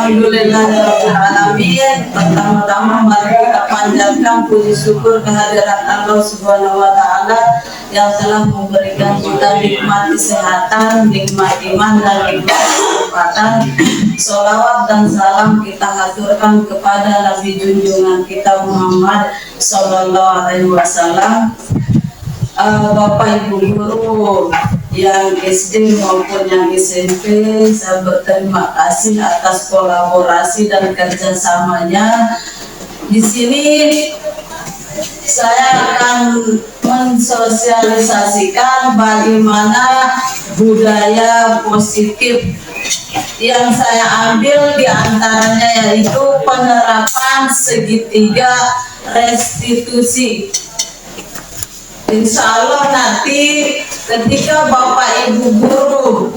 Alhamdulillahirrahmanirrahim. Pertama-tama mari kita panjatkan puji syukur kehadirat Allah Subhanahu wa Ta'ala yang telah memberikan kita nikmat kesehatan, nikmat iman, dan nikmat kesempatan. Sholawat dan salam kita haturkan kepada Nabi junjungan kita Muhammad Sallallahu Alaihi Wasallam. Bapak Ibu guru yang SD maupun yang SMP, saya berterima kasih atas kolaborasi dan kerjasamanya. Di sini saya akan mensosialisasikan bagaimana budaya positif yang saya ambil diantaranya yaitu penerapan segitiga restitusi. Insya Allah nanti ketika Bapak Ibu guru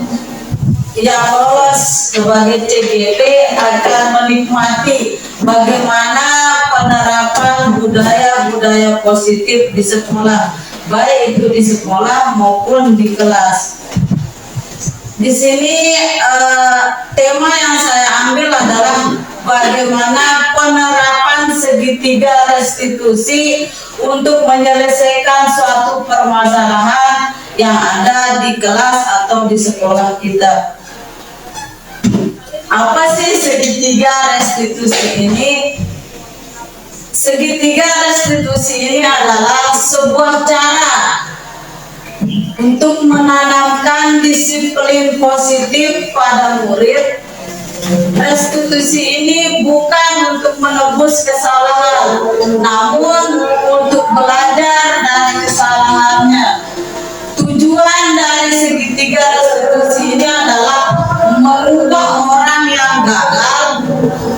yang lolos sebagai CGT akan menikmati bagaimana penerapan budaya-budaya positif di sekolah, baik itu di sekolah maupun di kelas. Di sini tema yang saya ambil adalah bagaimana penerapan segitiga restitusi untuk menyelesaikan suatu permasalahan yang ada di kelas atau di sekolah kita. Apa sih segitiga restitusi ini? Segitiga restitusi ini adalah sebuah cara untuk menanamkan disiplin positif pada murid. Restitusi ini bukan untuk menebus kesalahan, namun untuk belajar dari kesalahannya. Tujuan dari segitiga restitusi ini adalah merubah orang yang gagal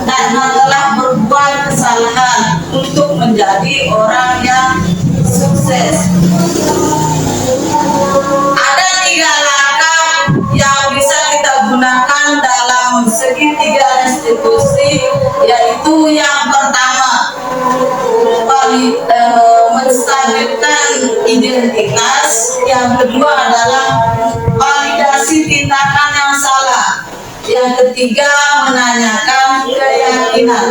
dan telah berbuat kesalahan untuk menjadi orang yang sukses. Ada 3 langkah yang bisa kita gunakan dalam segitiga restitusi, yaitu yang pertama menstabilkan identitas, yang kedua adalah validasi tindakan yang salah, yang ketiga menanyakan keyakinan.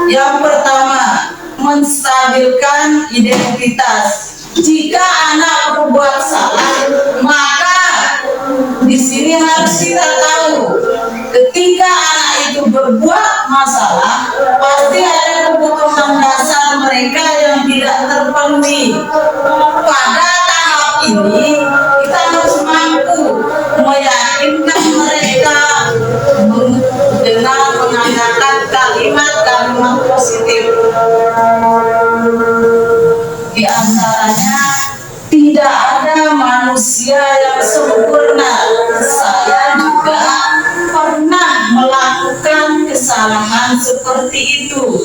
Yang pertama, menstabilkan identitas. Jika anak berbuat salah, maka di sini harus kita tahu ketika anak itu berbuat masalah, pasti ada kebutuhan dasar mereka yang tidak terpenuhi. Pada tahap ini kita harus mampu meyakinkan mereka dengan mengatakan kalimat-kalimat positif. Di antaranya, tidak ada manusia yang sempurna. Saya juga pernah melakukan kesalahan seperti itu.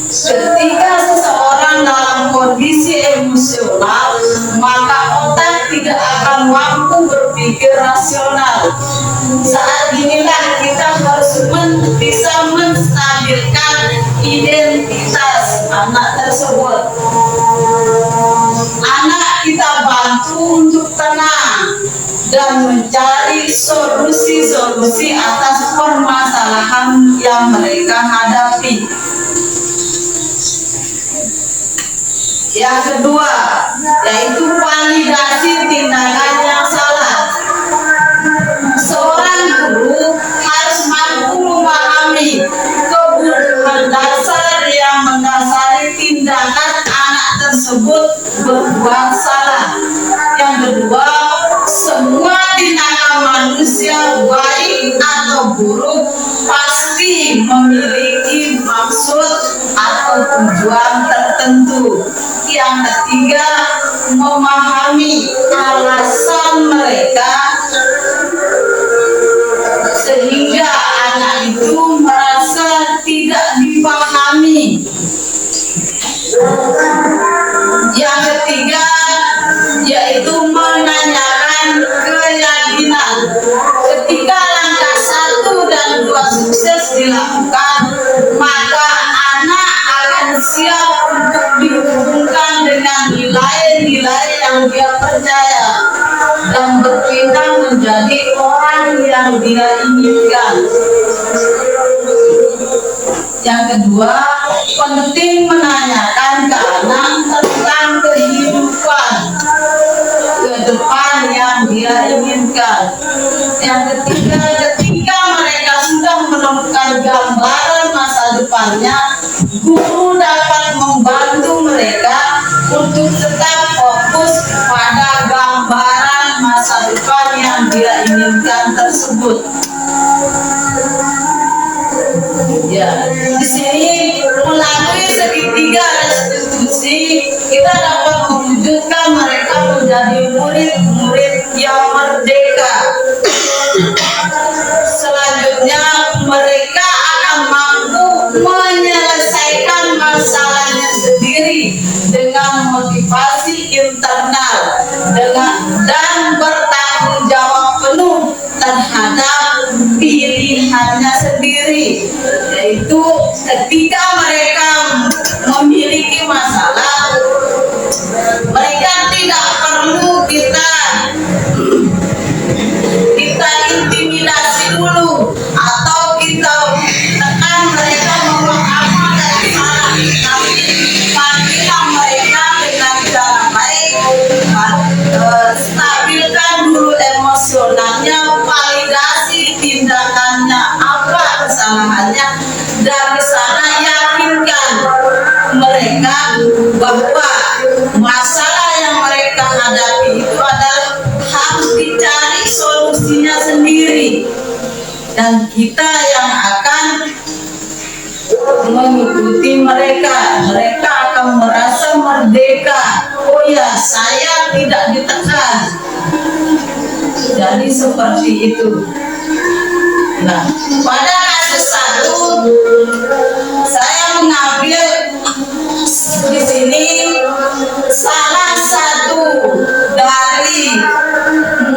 Ketika seseorang dalam kondisi emosional, maka otak tidak akan mampu berpikir rasional. Saat inilah kita harus bisa menstabilkan identitas anak tersebut. Anak kita bantu untuk tenang dan mencari solusi-solusi atas permasalahan yang mereka hadapi. Yang kedua, yaitu validasi tindakan yang salah. Seorang guru harus mampu memahami kebutuhan dasar yang mendasari tindakan anak tersebut berbuat salah. Yang kedua, semua tindakan manusia baik atau buruk pasti memiliki maksud atau tujuan tertentu. Yang ketiga, memahami alasan mereka sehingga anak itu merasa tidak dipahami. Yang ketiga, yaitu menanyakan keyakinan. Ketika langkah 1 dan 2 sukses dilakukan, maka anak akan siap untuk dihubungkan dengan nilai-nilai yang dia percaya dan berpindah menjadi orang yang yang dia inginkan. Yang kedua, penting menanyakan ke anak tentang kehidupan ke depan yang dia inginkan. Yang ketiga, ketika mereka sudah menemukan gambaran masa depannya, guru dapat membantu mereka untuk tetap fokus pada gambaran masa depan yang dia inginkan tersebut. Ya, di sini melalui segitiga restitusi kita dapat mewujudkan mereka menjadi murid-murid yang merdeka. Selanjutnya mereka akan mampu menyelesaikan masalahnya sendiri dengan motivasi internal dan bertanggung jawab penuh terhadap pilihannya sendiri, yaitu ketika mereka memiliki masalah, mereka tidak perlu kita intimidasi dulu atau kita tekan mereka bahwa apa dari salah, tapi bantulah mereka dengan cara baik, stabilkan dulu emosionalnya, validasi tindakannya, apa kesalahannya, dari sana yakinkan mereka bahwa masalah yang mereka hadapi itu adalah harus dicari solusinya sendiri, dan kita yang akan mengikuti mereka. Mereka akan merasa merdeka. Oh ya, saya tidak ditekan. Jadi seperti itu. Nah, pada kasus satu saya mengambil di sini salah satu dari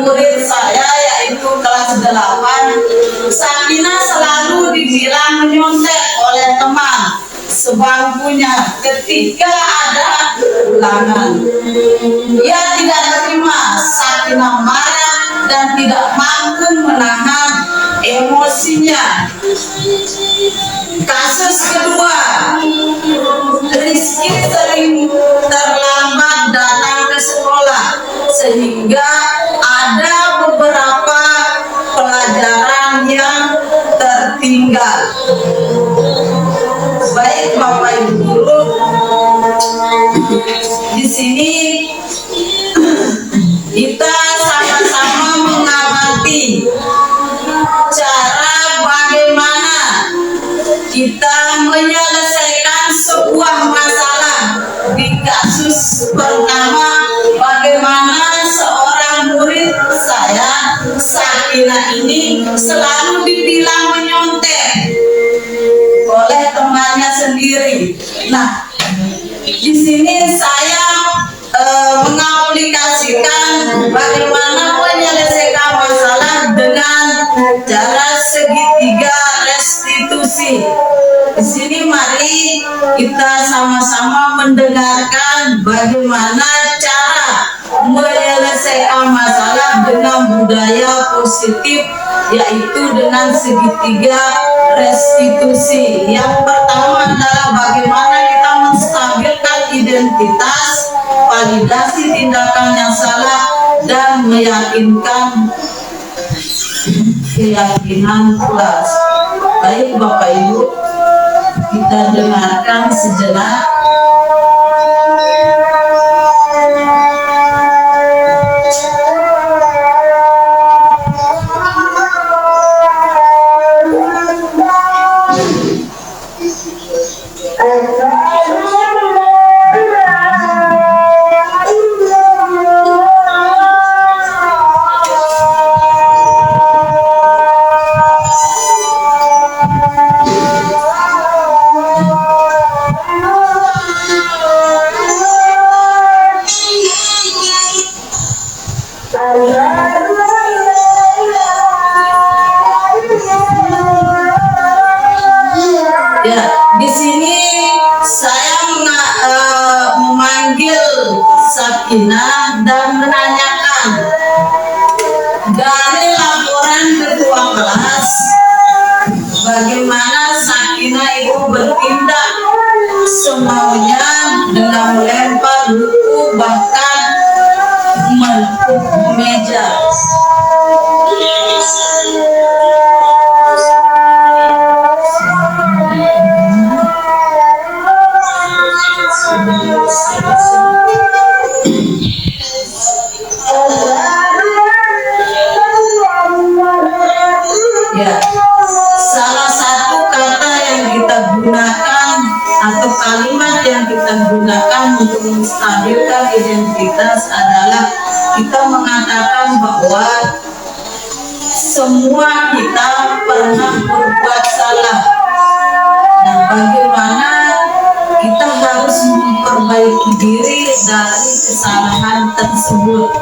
murid saya, yaitu kelas 8. Sakina selalu dibilang menyontek oleh teman sebangkunya ketika ada ulangan. Ia tidak terima, Sakina marah dan tidak mampu menahan emosinya. Kasus kedua, Rizky sering terlambat datang ke sekolah sehingga ada beberapa pelajaran yang tertinggal. Baik Bapak Ibu guru, di sini kita sama-sama mengamati cara bagaimana kita menyelesaikan sebuah masalah. Di kasus pertama, bagaimana seorang murid saya, Sakina ini, selalu dibilang menyontek oleh temannya sendiri. Nah, di sini saya mengaplikasikan bagaimana menyelesaikan masalah dengan cara segitiga restitusi. Di sini mari kita sama-sama mendengarkan bagaimana cara menyelesaikan masalah dengan budaya positif, yaitu dengan segitiga restitusi. Yang pertama adalah bagaimana kita menstabilkan identitas, validasi tindakan yang salah, dan meyakinkan keyakinan kelas. Baik Bapak Ibu, kita dengarkan sejenak. Ya, di sini saya memanggil Sakina dan menanyakan dari laporan ketua kelas, bagaimana Sakinah itu bertindak semaunya dengan melempar buku, bahkan menepuk meja. Ya, salah satu kata yang kita gunakan atau kalimat yang kita gunakan untuk menstabilkan identitas adalah kita mengatakan bahwa semua kita pernah berbuat salah. Nah, bagaimana kita harus memperbaiki diri dari kesalahan tersebut.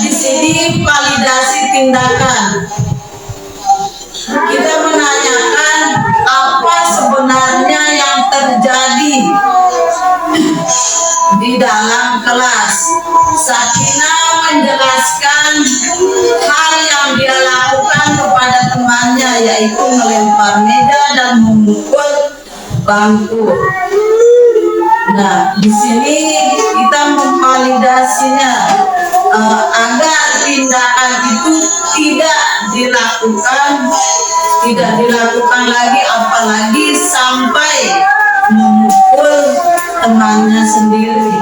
Di sini validasi tindakan. Kita menanyakan apa sebenarnya yang terjadi di dalam kelas. Sakinah menjelaskan hal yang dia lakukan kepada temannya, yaitu melempar meja dan memukul bangku. Nah, di sini kita memvalidasinya agar tindakan itu tidak dilakukan lagi, apalagi sampai memukul temannya sendiri.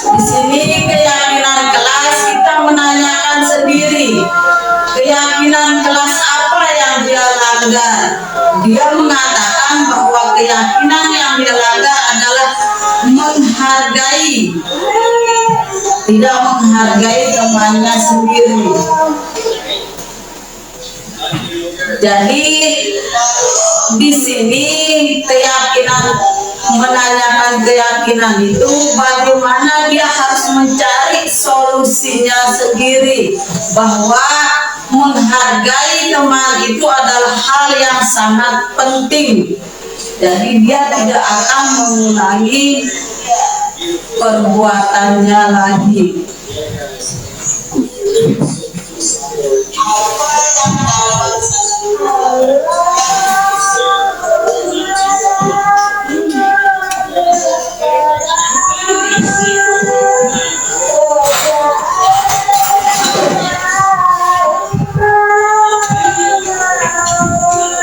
Di sini keyakinan kelas, kita menanyakan sendiri keyakinan kelas apa yang dia langgar. Dia mengatakan bahwa keyakinan yang dia langgar adalah tidak menghargai temannya sendiri. Jadi di sini menanyakan keyakinan itu bagaimana dia harus mencari solusinya sendiri, bahwa menghargai teman itu adalah hal yang sangat penting. Jadi dia tidak akan mengulangi perbuatannya lagi.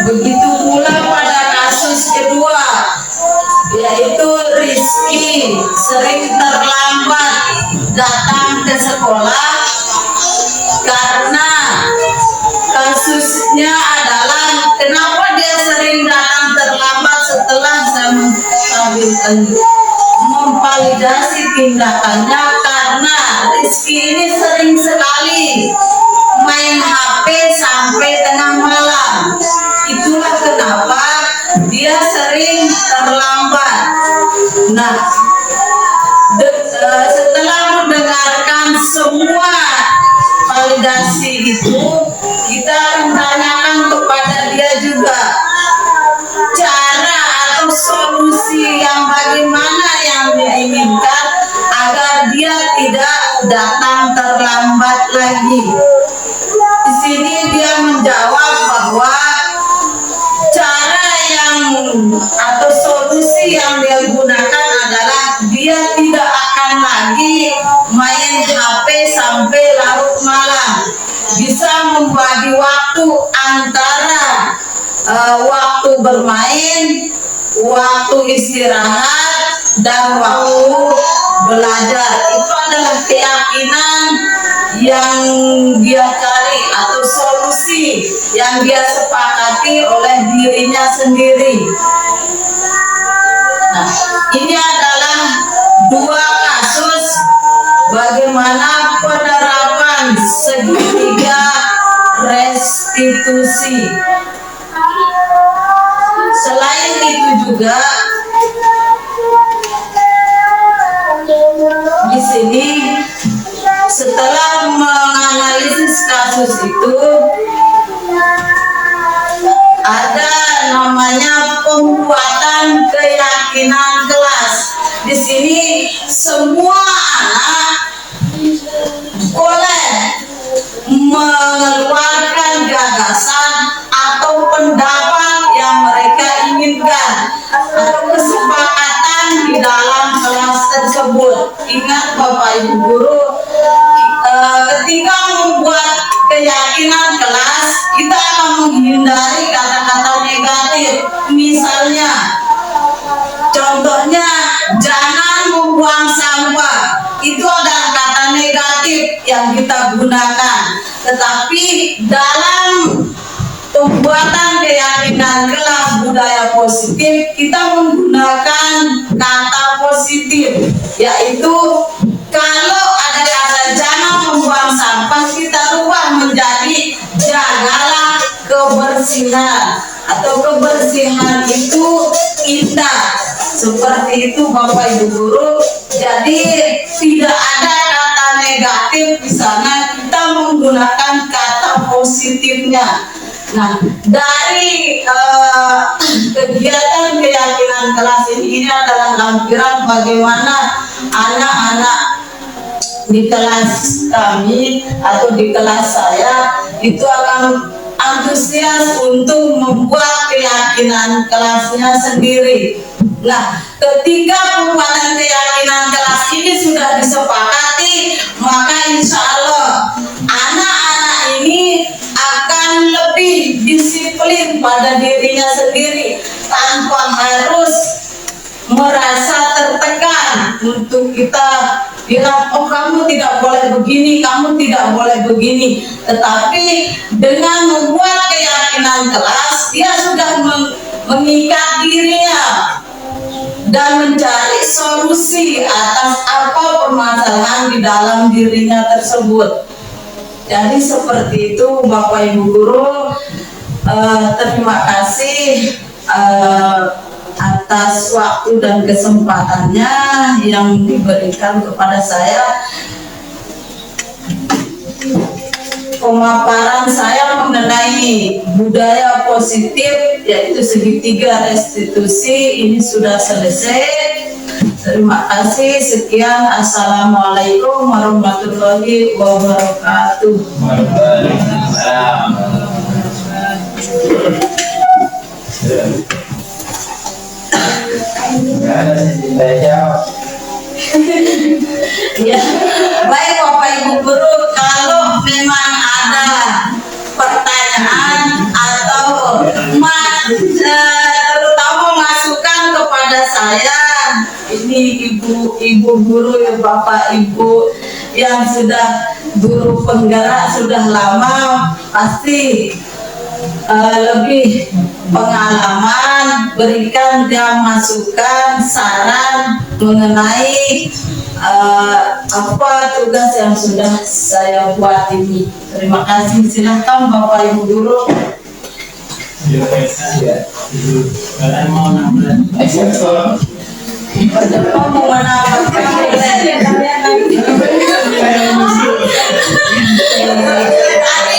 Begitu pula pada kasus kedua, yaitu Rizky sering terlambat datang ke sekolah karena kasusnya adalah kenapa dia sering datang terlambat. Setelah saya memvalidasi tindakannya, karena Rizky ini sering sekali main HP sampai tengah malam. Itulah kenapa dia sering terlambat. Nah, setelah mendengarkan semua validasi itu, kita tanyakan kepada dia juga cara atau solusi yang bagaimana yang dia inginkan agar dia tidak datang terlambat lagi. Di sini dia menjawab bahwa cara atau solusi yang dia gunakan adalah dia tidak akan lagi main HP sampai larut malam. Bisa membagi waktu antara waktu bermain, waktu istirahat, dan waktu belajar. Itu adalah keyakinan yang dia cari atau solusi yang dia sepakati oleh dirinya sendiri. Nah, ini adalah dua kasus bagaimana penerapan segitiga restitusi. Selain itu juga sini setelah menganalisis kasus itu ada namanya pembuatan keyakinan kelas. Di sini semua anak boleh mengeluarkan gagasan atau pendapat yang mereka inginkan atau kesepakatan di dalam kelas tersebut. Ingat Bapak Ibu Guru, ketika membuat keyakinan kelas, kita akan menghindari kata-kata negatif. Misalnya, contohnya, jangan membuang sampah. Itu adalah kata negatif yang kita gunakan. Tetapi dalam pembuatan keyakinan kelas budaya positif, kita menggunakan kata positif, yaitu kalau ada kata jangan membuang sampah, kita rubah menjadi jagalah kebersihan, atau kebersihan itu indah. Seperti itu Bapak Ibu Guru. Jadi tidak ada kata negatif di sana, kita menggunakan kata positifnya. Nah, dari kegiatan keyakinan kelas ini adalah lampiran bagaimana anak-anak di kelas kami atau di kelas saya itu akan antusias untuk membuat keyakinan kelasnya sendiri. Nah, ketika pembuatan keyakinan kelas ini sudah disepakati, maka insya Allah anak-anak ini akan lebih disiplin pada dirinya sendiri tanpa harus merasa tertekan untuk kita bilang, oh kamu tidak boleh begini, kamu tidak boleh begini. Tetapi dengan membuat keyakinan kelas, dia sudah mengikat dirinya dan mencari solusi atas apa permasalahan di dalam dirinya tersebut. Jadi seperti itu Bapak Ibu Guru. Terima kasih atas waktu dan kesempatannya yang diberikan kepada saya. Pemaparan saya mengenai budaya positif, yaitu segitiga restitusi, ini sudah selesai. Terima kasih. Sekian. Assalamualaikum warahmatullahi wabarakatuh. Ya, baik Bapak Ibu Guru, kalau memang ada pertanyaan atau terutama masukan kepada saya, ini ibu guru ya, Bapak Ibu yang sudah guru penggerak sudah lama, pasti lebih pengalaman, berikan dia masukan, saran mengenai apa tugas yang sudah saya buat ini. Terima kasih. Silakan Bapak Ibu Guru. Mau menambahkan tadi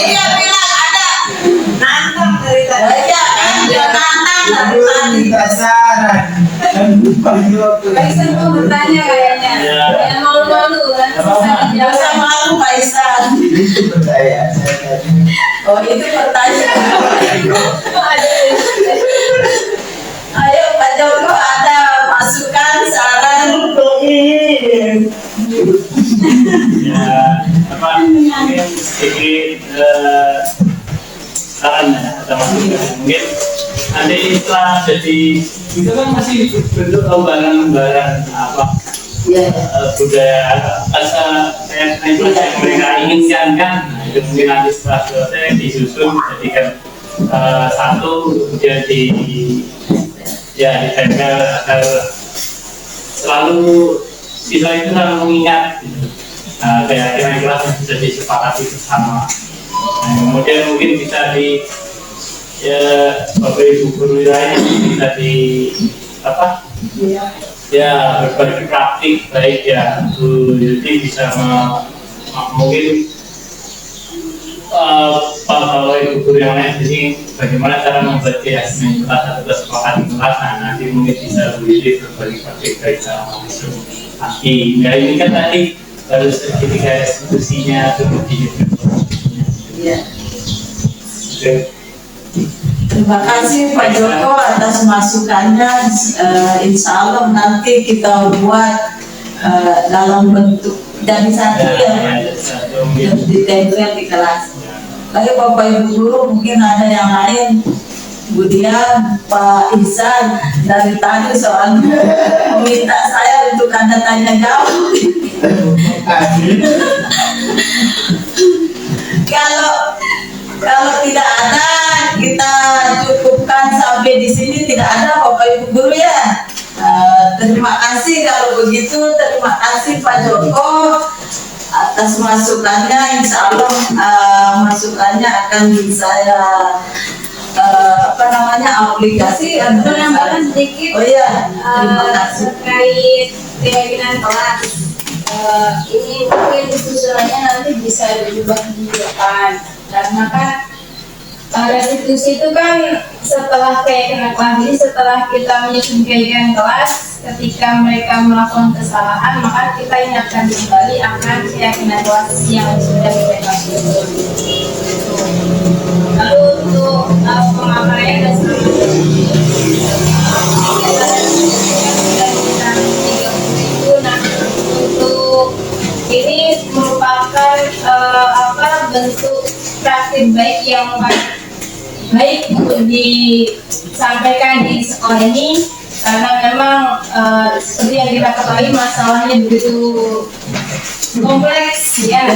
dia bilang ada nantang dari tadi. Ya kan dia nantang dari tadi. Pak Isan mau bertanya kayaknya. Yang malu-malu kan. Jangan usah malu Pak Isan. Oh itu pertanyaan. Ayo Pak Joko, ada masukan, saran? Ya, apa mungkin sedikit saran atau masukan mungkin nanti setelah jadi itu kan masih bentuk lembaran apa budaya asal yang mereka inginkan kan. Nah, itu mungkin nanti setelah selesai disusun jadikan satu, kemudian ditempel agar selalu siswa itu selalu mengingat gitu. Keyakinan kelas yang bisa disepakati bersama. Nah, kemudian mungkin bisa Bapak Ibu guru lain bisa apa? Ya berbagi praktik baik ya Bu Yudi bisa mungkin Pak Bapak Ibu guru yang lain jadi bagaimana cara membuat keyakinan kelas atau kesepakatan kelas. Nah, nanti mungkin bisa Bu Yudi berbagi praktik baik sama mahasiswa nanti. Ya ini kan tadi baru sertifikat institusinya kemudian. Ya. Oke. Terima kasih Pak Joko atas masukannya. Insya Allah nanti kita buat dalam bentuk jadi satu yang ditempel di kelas. Tapi Bapak Ibu guru mungkin ada yang lain, kemudian Pak Ihsan dari tadi soalnya meminta saya untuk ada tanya jawab. Kalau tidak ada, kita cukupkan sampai di sini. Tidak ada Bapak Ibu guru ya. Terima kasih kalau begitu. Terima kasih Pak Joko atas masukannya. Insya Allah masukannya akan saya aplikasi. Menambahkan sedikit. Oh iya, terima kasih. Terkait keyakinan kelas. Ini mungkin disusunannya nanti bisa diubah di depan, karena kan restitusi itu kan setelah keyakinan kelas. Jadi setelah kita menyusun keyakinan kelas, ketika mereka melakukan kesalahan, maka kita ingatkan kembali akan keyakinan kelas yang sudah mereka susun. Lalu untuk pengapalannya dan ini merupakan bentuk praktik baik yang baik untuk disampaikan di sekolah ini, karena memang seperti yang kita ketahui masalahnya begitu kompleks ya,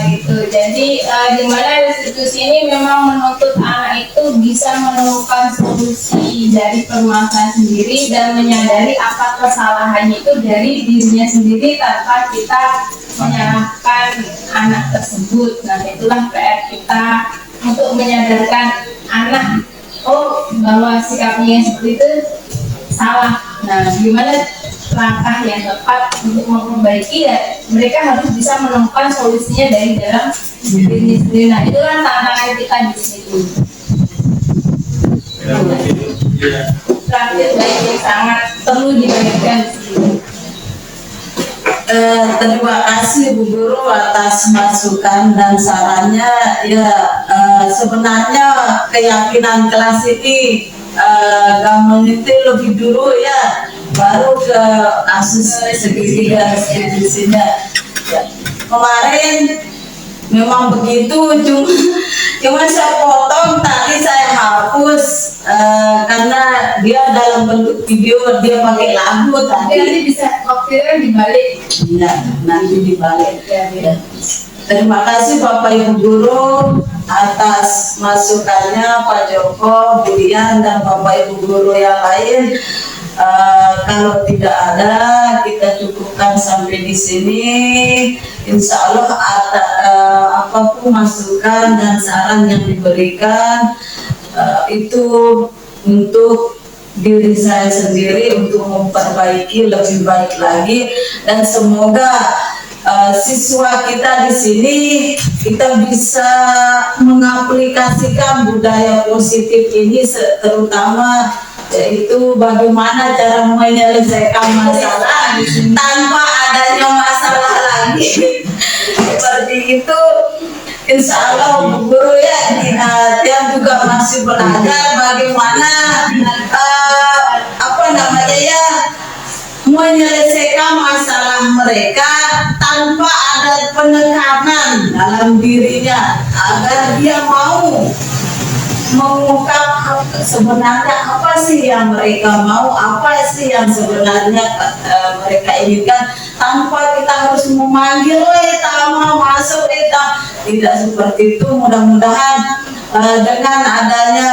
gitu. Jadi di mana institusi ini memang menuntut anak itu bisa menemukan solusi dari permasalahan sendiri dan menyadari apa kesalahannya itu dari dirinya sendiri tanpa kita menyalahkan anak tersebut. Nah, itulah PR kita untuk menyadarkan anak bahwa sikapnya yang seperti itu salah. Nah, gimana langkah yang tepat untuk memperbaiki ya, mereka harus bisa menemukan solusinya dari dalam diri sendiri. Nah, itulah tantangan kita di sini. Praktik baik yang sangat perlu dibayarkan di sini. Terima kasih Bu Guru atas masukan dan sarannya. Ya, sebenarnya keyakinan kelas ini itu lebih dulu ya, baru ke kasus segitiga restitusinya. Ya. Kemarin memang begitu, cuma saya potong tadi, saya hapus karena dia dalam bentuk video, dia pakai lagu tadi. Nanti bisa waktunya dibalik. Iya, nanti dibalik. Ya. Terima kasih Bapak Ibu Guru atas masukannya, Pak Joko, Bu Dian, dan Bapak Ibu Guru yang lain. Kalau tidak ada, kita cukupkan sampai di sini. Insya Allah apapun masukan dan saran yang diberikan itu untuk diri saya sendiri, untuk memperbaiki lebih baik lagi, dan semoga siswa kita di sini kita bisa mengaplikasikan budaya positif ini, terutama yaitu bagaimana cara menyelesaikan masalah tanpa adanya masalah lagi. Seperti itu. Insya Allah Bu Guru ya, dia juga masih belajar bagaimana menyelesaikan masalah mereka tanpa ada penekanan dalam dirinya, agar dia mau mengungkap sebenarnya apa sih yang mereka mau, apa sih yang sebenarnya mereka inginkan, tanpa kita harus memanggil masuk tidak seperti itu. Mudah-mudahan dengan adanya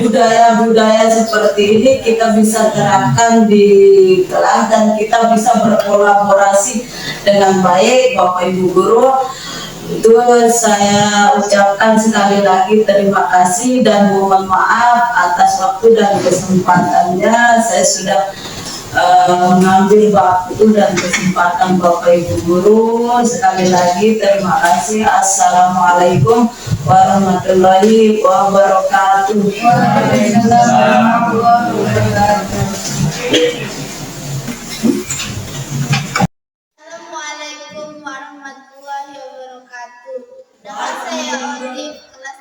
budaya-budaya seperti ini kita bisa terapkan di kelas dan kita bisa berkolaborasi dengan baik Bapak Ibu Guru. Itu saya ucapkan sekali lagi terima kasih dan mohon maaf atas waktu dan kesempatannya. Saya sudah mengambil waktu dan kesempatan Bapak Ibu Guru. Sekali lagi terima kasih. Assalamualaikum warahmatullahi wabarakatuh. Waalaikumsalam warahmatullahi wabarakatuh. Assalamualaikum warahmatullahi wabarakatuh. Nama saya Olive, kelas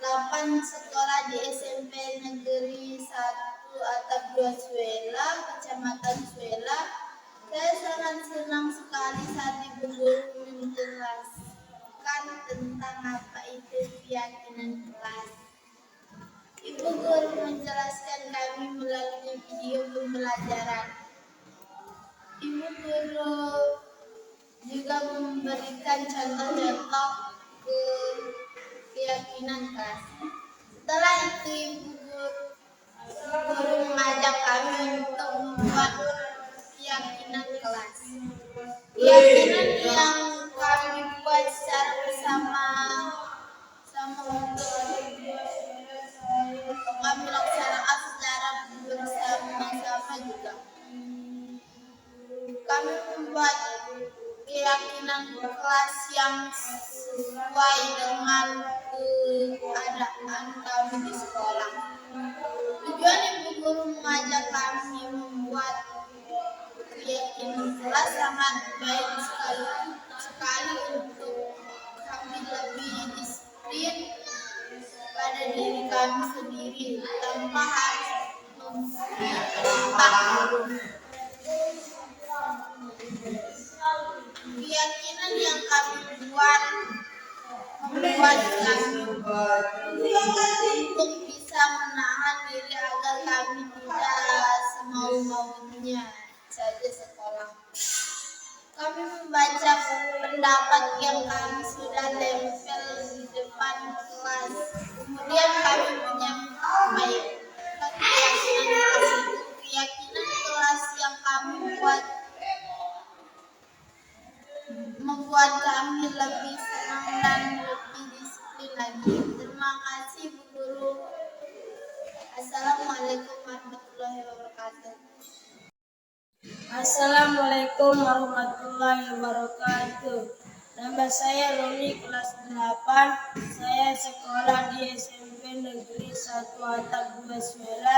8 sekolah di SMP Negeri 1 Atap 2 Suela, Kecamatan Suela. Saya sangat senang sekali saat Ibu Guru menjelaskan tentang apa itu keyakinan kelas. Ibu Guru menjelaskan kami melalui video pembelajaran. Ibu Guru juga memberikan contoh-contoh keyakinan kelas. Setelah itu Ibu Guru mengajak kami untuk membuat keyakinan kelas. Keyakinan yang kami buat secara bersama untuk kami laksanakan secara bersama-sama juga. Kami membuat keyakinan kelas yang sesuai dengan keadaan kami di sekolah. Tujuan Ibu Guru mengajak kami membuat keyakinan kelas sangat baik sekali untuk kami lebih disiplin pada diri kami sendiri tanpa harus membentak guru. Keyakinan yang kami buat membuat kami untuk bisa menahan diri agar kami tidak semau-maunya saja sekolah. Kami membaca pendapat yang kami sudah tempel di depan kelas. Kemudian kami menyampaikan keyakinan kelas yang kami buat membuat kami lebih senang dan lebih disiplin lagi. Terima kasih Bu Guru. Assalamualaikum warahmatullahi wabarakatuh. Assalamualaikum warahmatullahi wabarakatuh. Nama saya Roni, kelas 8. Saya sekolah di SMP Negeri 1 Atap 2 Suela.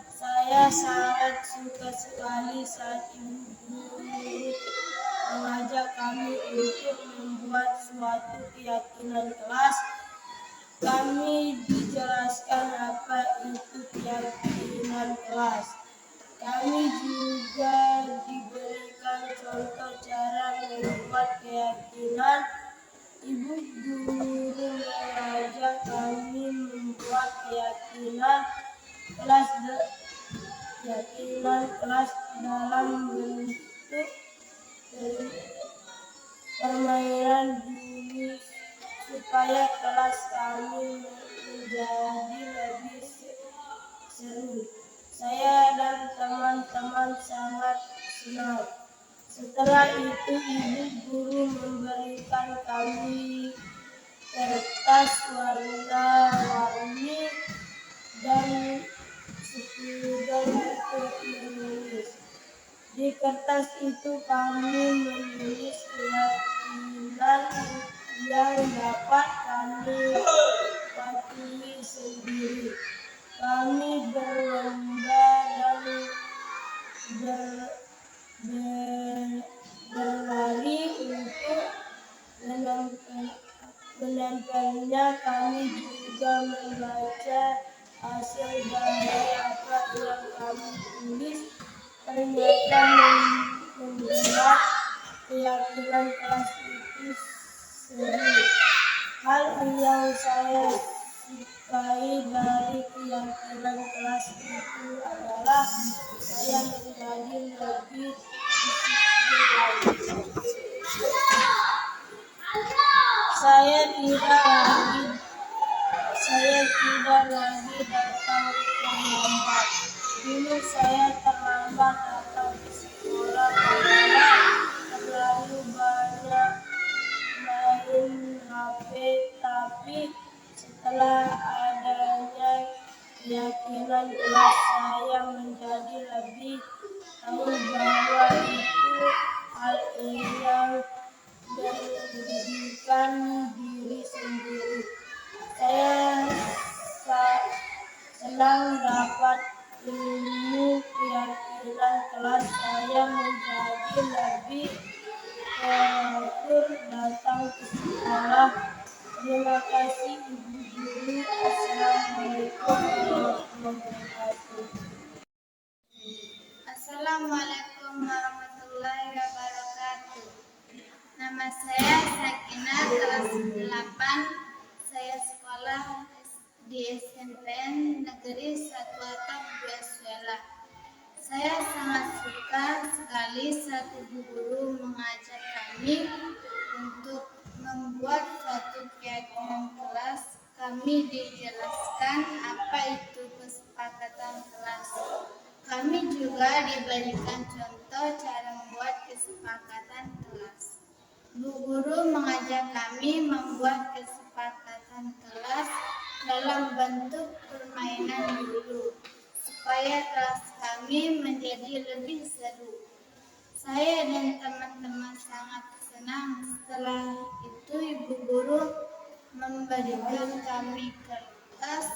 Saya sangat suka sekali saat Ibu Guru mengajak kami untuk membuat suatu keyakinan kelas. Kami dijelaskan apa itu keyakinan kelas. Kami juga diberikan contoh cara membuat keyakinan. Ibu Guru mengajak kami membuat keyakinan kelas dalam bentuk permainan dulu supaya kelas kami menjadi lebih seru. Saya dan teman-teman sangat senang. Setelah itu Ibu Guru memberikan kami kertas warna-warni dan sepuluh untuk menulis. Di kertas itu kami menulis keyakinan yang dapat kami patuhi sendiri. Kami berlomba dan berlari untuk menempelnya. Kami juga membaca hasil dari apa yang kami tulis. Ternyata membuat keyakinan kelas itu seru. Hal yang saya sukai dari keyakinan kelas itu adalah saya menjadi lebih disiplin lagi. Saya tidak lagi datang terlambat. Dulu saya terlambat datang ke sekolah karena terlalu banyak main lebih setelah adanya keyakinan kelas saya menjadi lebih tahu bahwa itu hal yang merugikan diri sendiri. Saya senang dapat ilmu keyakinan kelas saya menjadi lebih teratur datang ke sekolah. Terima kasih Ibu Guru. Assalamualaikum warahmatullahi wabarakatuh. Assalamualaikum warahmatullahi wabarakatuh. Nama saya Sakinah, kelas 8. Saya sekolah di SMPN Negeri 1 Atap Venezuela. Saya sangat suka sekali saat ibu guru mengajak kami untuk membuat suatu keyakinan kelas. Kami dijelaskan apa itu kesepakatan kelas. Kami juga diberikan contoh cara membuat kesepakatan kelas. Bu guru mengajak kami membuat kesepakatan kelas dalam bentuk permainan dulu, supaya kelas kami menjadi lebih seru. Saya dan teman-teman sangat senang. Setelah itu ibu guru memberikan kami kertas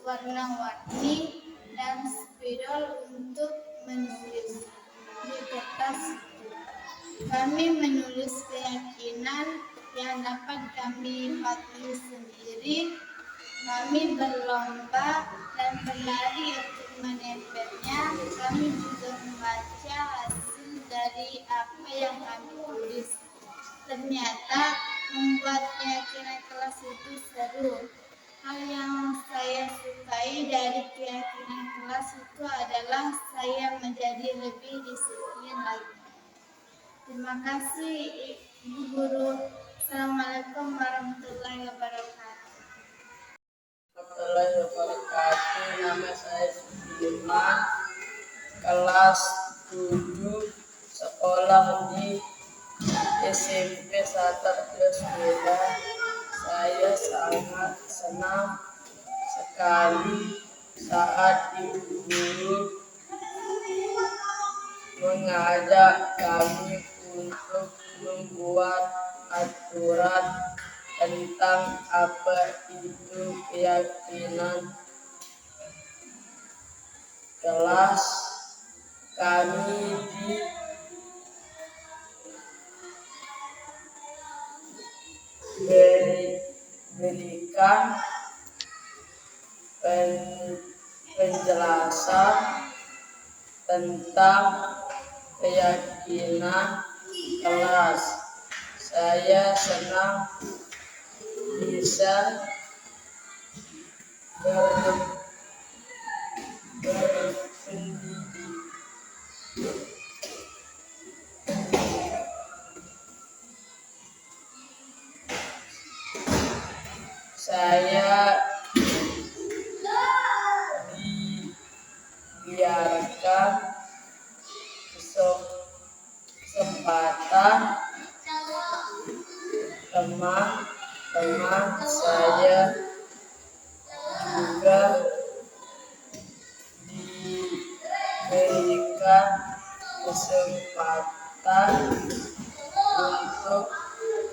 warna-warni dan spidol untuk menulis di kertas itu. Kami menulis keyakinan yang dapat kami patuhi sendiri. Kami berlomba dan berlari untuk menempelnya. Kami juga membaca hasil dari apa yang kami tulis. Ternyata membuat keyakinan kelas itu seru. Hal yang saya sukai dari keyakinan kelas itu adalah saya menjadi lebih disiplin lagi. Terima kasih Ibu Guru. Assalamualaikum warahmatullahi wabarakatuh. Warahmatullahi wabarakatuh. Nama saya Sudirman, kelas 7, sekolah di SMP Satar Venezuela. Saya sangat senang sekali saat ibu guru mengajak kami untuk membuat aturan tentang apa itu keyakinan kelas. Kami diberikan penjelasan tentang keyakinan kelas. Saya senang bisa berpendidik. Saya dibiarkan kesempatan teman-teman saya juga diberikan kesempatan untuk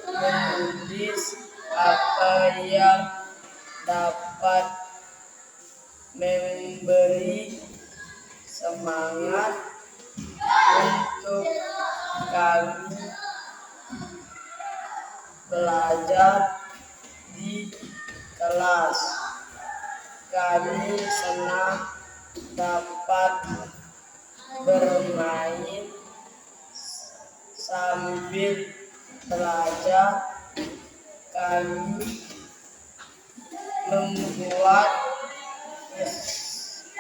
menulis apa yang dapat memberi semangat untuk kami belajar di kelas. Kami senang dapat bermain sambil belajar. Kami membuat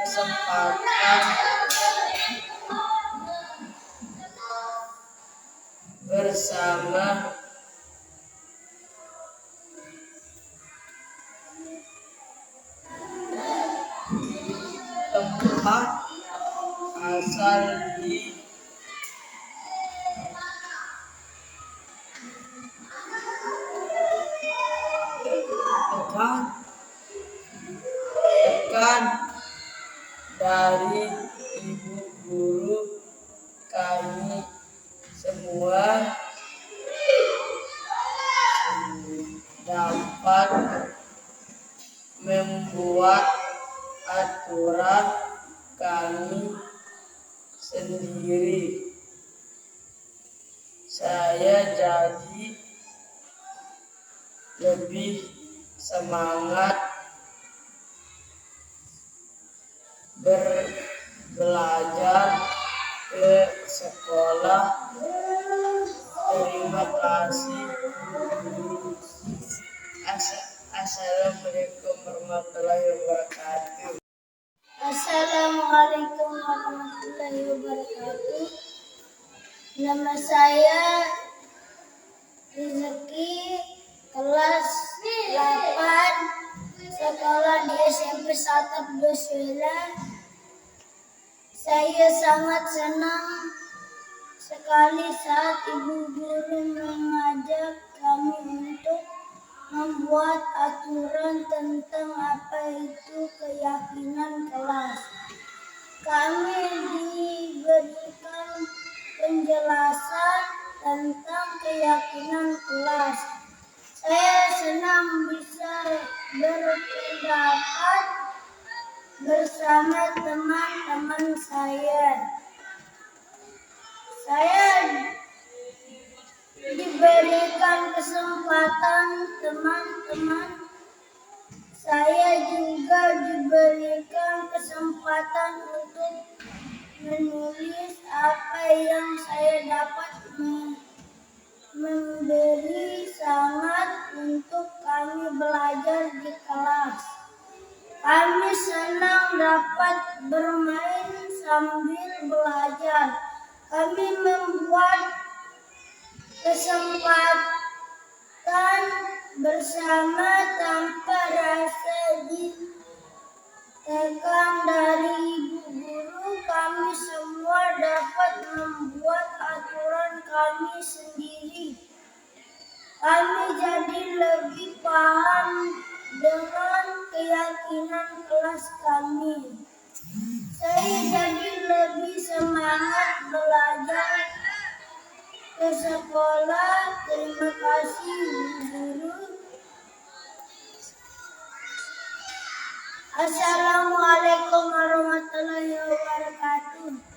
kesempatan bersama tempat asal di sendiri. Saya jadi lebih semangat belajar ke sekolah. Terima kasih. Assalamualaikum warahmatullahi wabarakatuh. Assalamualaikum warahmatullahi wabarakatuh. Nama saya Rizky, kelas 8, sekolah di SMP Satap Doswela. Saya sangat senang sekali saat ibu guru mengajak kami untuk membuat aturan tentang apa itu keyakinan kelas. Kami diberikan penjelasan tentang keyakinan kelas. Saya senang bisa berpendapat bersama teman-teman saya. Saya diberikan kesempatan teman-teman. Saya juga diberikan kesempatan untuk menulis apa yang saya dapat memberi semangat untuk kami belajar di kelas. Kami senang dapat bermain sambil belajar. Kami membuat kesempatan bersama tanpa rasa ditekan dari ibu guru. Kami semua dapat membuat aturan kami sendiri. Kami jadi lebih paham dengan keyakinan kelas kami. Saya jadi lebih semangat belajar ke sekolah. Terima kasih guru. Assalamualaikum warahmatullahi wabarakatuh.